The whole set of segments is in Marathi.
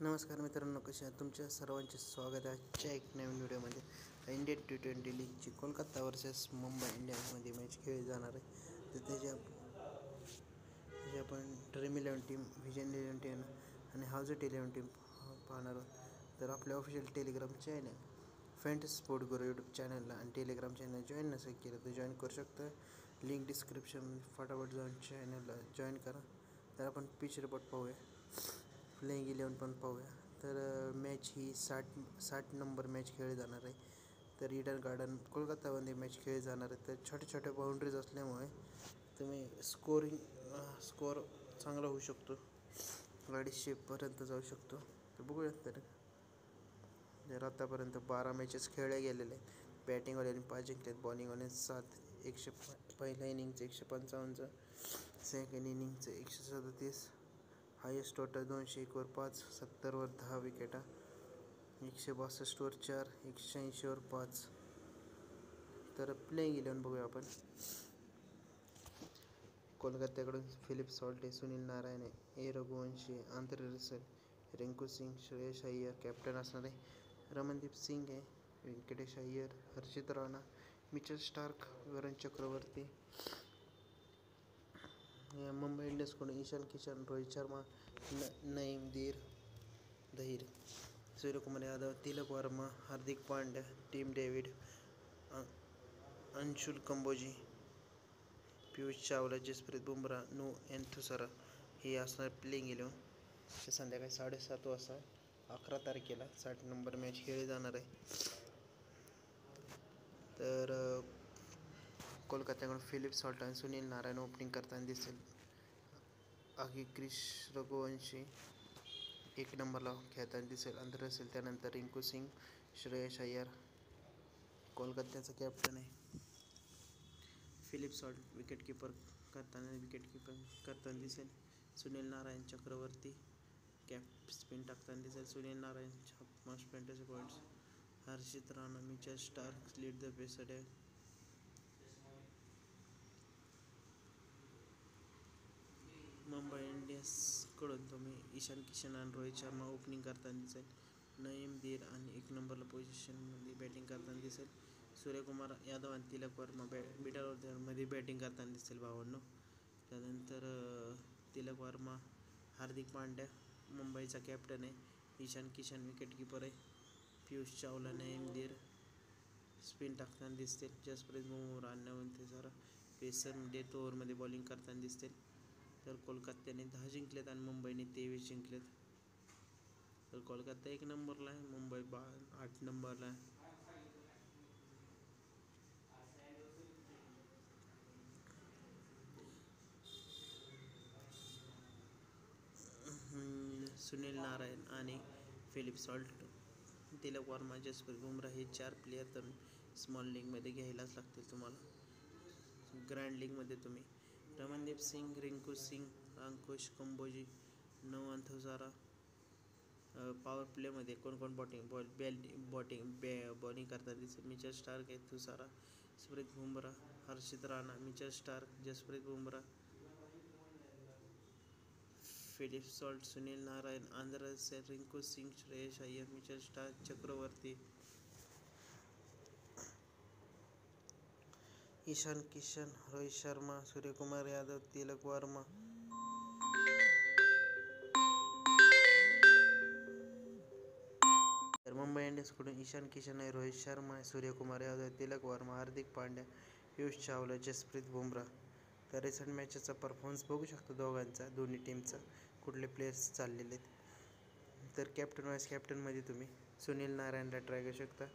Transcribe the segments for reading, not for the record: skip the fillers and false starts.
नमस्कार मित्रांनो, कसे आहात? तुमच्या सर्वांचे स्वागत आहे आजच्या एक नवीन व्हिडिओमध्ये. इंडियन T20 लीगची कोलकाता वर्सेस मुंबई इंडियन्समध्ये मॅच खेळली जाणार आहे. तर त्याची आपण ड्रीम 11 टीम, व्हिजन 11 टीम आणि हाऊजेट 11 टीम पाहणार आहोत. तर आपल्या official Telegram channel fantasy sport गुरु यूट्यूब चॅनलला आणि टेलिग्राम चॅनल जॉईन नसेल केलं तर जॉईन करू शकता. लिंक डिस्क्रिप्शनमध्ये फटाफट जाऊन चॅनलला जॉईन करा. तर आपण पिच रिपोर्ट पाहूया, प्लेइंग 11 पण पाहूया. तर मॅच ही 60 नंबर मॅच खेळली जाणार आहे. तर ईडन गार्डन कोलकातामध्ये मॅच खेळली जाणार आहे. तर छोट्या छोट्या बाउंड्रीज असल्यामुळे तुम्ही स्कोअर चांगला होऊ शकतो, 250पर्यंत जाऊ शकतो. तर बघूया. तर आतापर्यंत 12 मॅचेस खेळल्या गेलेले आहेत. बॅटिंगवाल्यांनी 5 जिंकलेत, बॉलिंगवाल्यांनी 7. पहिल्या इनिंगचं 155, सेकंड इनिंगचं 137, हायेस्ट टोटल 201वर 5, 70वर 10 विकेटा, 162वर 4, 180वर 5. तर प्लेइंग 11 बघूया आपण. कोलकात्याकडून फिलिप सॉल्टे, Sunil Narayan, Raghuvanshi, Andre Russell, Rinku Singh, Shreyas Iyer captain असणार आहे. रमनदीप सिंग आहे, व्यंकटेश अय्यर, हर्षित राणा, मिचेल स्टार्क, वरुण चक्रवर्ती. मुंबई इंडियन्सकडून ईशान किशन, रोहित शर्मा, नईम धहीर, सूर्यकुमार यादव, तिलक वर्मा, हार्दिक पांड्या, टीम डेव्हिड, अंशुल कंबोजी, पियुष चावला, जसप्रीत बुमराह, थुसारा हे असणार प्लेइंग 11. संध्याकाळी 7:30 वाजता 11 तारखेला 60 नंबर मॅच खेळली जाणार आहे. तर कोलकात्याकडून फिलिप सॉल्ट आणि सुनील नारायण ओपनिंग करताना दिसेल. क्रिस रघुवंशी 1 नंबरला खेळताना दिसेल. आंद्रे रसेल, त्यानंतर रिंकू सिंग, श्रेयस अय्यर कोलकात्याचा कॅप्टन आहे. फिलिप सॉल्ट विकेटकीपर करताना दिसेल. सुनील नारायण चक्रवर्ती कॅप स्पिन टाकताना दिसेल. Sunil Narayan most fantasy points. Harshit Rana, Mitchell Starc lead the pacer आहे. मुंबई इंडियन्सकडून तुम्ही ईशान किशन आणि रोहित शर्मा ओपनिंग करताना दिसेल. नईम धीर आणि 1 नंबरला पोझिशनमध्ये बॅटिंग करताना दिसेल. सूर्यकुमार यादव आणि तिलक वर्मा मिडल ऑर्डरमध्ये बॅटिंग करताना दिसेल भावांनो. त्यानंतर तिलक वर्मा, हार्दिक पांड्या मुंबईचा कॅप्टन आहे. ईशान किशन विकेटकीपर आहे. पियुष चावला, नईम धीर स्पिन टाकताना दिसतील. जसप्रीत बुमराह आणि थुसारा पेसर डेथ ओव्हरमध्ये बॉलिंग करताना दिसतील. तर कोलकात्याने 10 जिंकलेत आणि मुंबईने 23 जिंकलेत. तर कोलकाता 1 नंबरला आहे, मुंबई 8 नंबरला आहे. सुनील नारायण आणि फिलिप सॉल्ट, तिलक वर्मा, जसप्रीत बुमराह हे 4 प्लेयर तर स्मॉल लीगमध्ये घ्यायलाच लागतील तुम्हाला. ग्रँड लीगमध्ये तुम्ही रमनदीप सिंग, रिंकू सिंग, अंकुश कंबोजी, थुसारा. पॉवर प्लेमध्ये कोण बॉलिंग करताना दिसेल. मिचेल स्टार्क आहे, Thushara, Jasprit Bumrah, Harshit Rana, Mitchell Starc, Jasprit Bumrah, Philip Salt, Sunil Narayan, Andre Russell, Rinku Singh, Shreyas Iyer, Mitchell Starc, Chakravarthy, Ishan Kishan, Rohit Sharma, Suryakumar Yadav, Tilak Varma. तर मुंबई इंडियन्सकडून ईशान किशन आहे, रोहित शर्मा, सूर्यकुमार यादव, तिलक वर्मा, हार्दिक पांड्या, पियुष चावला, जसप्रीत बुमराह. तर रिसेंट मॅचेसचा परफॉर्मन्स बघू शकतो दोघांचा, दोन्ही टीमचा, कुठले प्लेयर्स चाललेले आहेत. तर कॅप्टन वाईस कॅप्टनमध्ये तुम्ही सुनील नारायणला ट्राय करू शकता.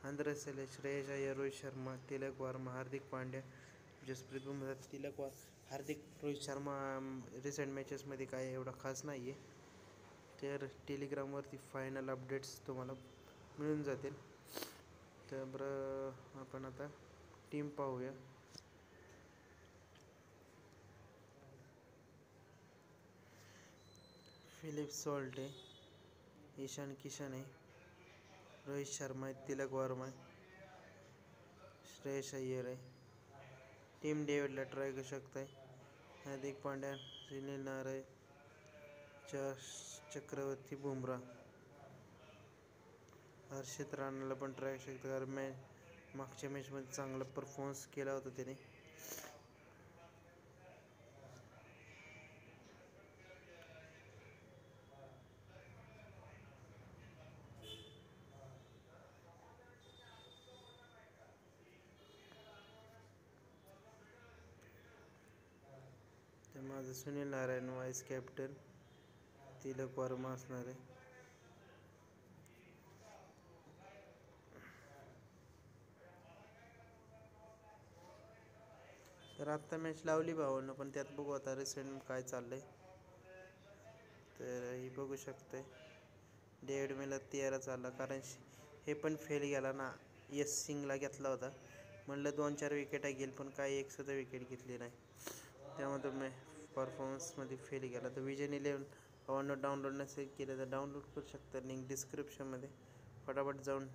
Andre Russell, Shreyas Iyer, Rohit Sharma, Tilak Varma, Hardik Pandya, Jasprit Bumrah, Rohit Sharma recent मॅचेसमध्ये काय एवढा खास नाही आहे. तर टेलिग्रामवरती फायनल अपडेट्स तुम्हाला मिळून जातील. तर बरं, आपण आता टीम पाहूया. फिलिप सॉल्ट आहे, ईशान किशन आहे, रोहित शर्मा आहे, तिलक वर्मा आहे, श्रेयस अय्यर आहे. टीम डेव्हिडला ट्राय करू शकताय. हार्दिक पांड्या, सुनील नारायण, चक्रवर्ती बुमराह. हर्षित राणाला पण ट्राय करू शकता, कारण मागच्या मॅचमध्ये चांगला परफॉर्मन्स केला होता त्याने. तर माझं सुनील नारायण वाईस कॅप्टन, तिलक वर्मा असणार आहे. तर आत्ता मॅच लावली भावांनो, पण त्यात बघू आता रिसेंट काय चाललंय. तर ही बघू शकते, डेव्हिड मिलर 13 चालला, कारण हे पण फेल गेला ना. यस सिंगला घेतला होता, म्हणलं 2-4 विकेटा घेईल, पण काही एक सुद्धा विकेट घेतली नाही, त्यामुळे मी परफॉर्मन्समध्ये फेल गेला. तर विजन 11 भावांनो डाउनलोड नसेल केलं तर डाउनलोड करू शकता, लिंक डिस्क्रिप्शनमध्ये. फटाफट जाऊन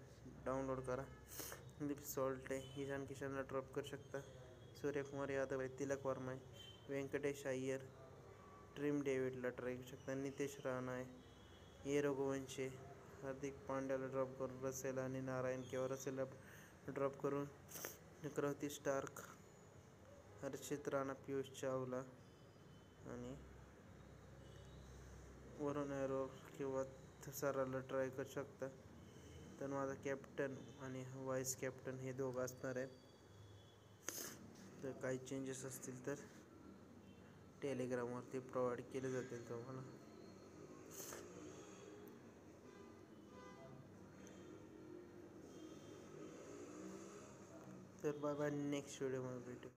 डाउनलोड करा. लिप सॉल्ट आहे, ईशान किशनला ड्रॉप करू शकता, सूर्यकुमार यादव आहे, तिलक वर्मा आहे, व्यंकटेश अय्यर, ड्रीम डेव्हिडला ट्राय करू शकता, नितेश राणा आहे, ए रघुवंशी, हार्दिक पांड्याला ड्रॉप करून रसेल आणि नारायण किंवा रसेलला ड्रॉप करून चक्रवर्ती स्टार्क, हर्षित राणा, पियुष चावला आणि वरुण ॲरो किंवा थसाराला ट्राय करू शकता. तर माझा कॅप्टन आणि व्हाईस कॅप्टन हे दोघं असणार आहेत. तर काही चेंजेस असतील तर टेलिग्रामवरती प्रोव्हाइड केले जातील तुम्हाला. तर बाय बाय, नेक्स्ट व्हिडिओमध्ये भेटू.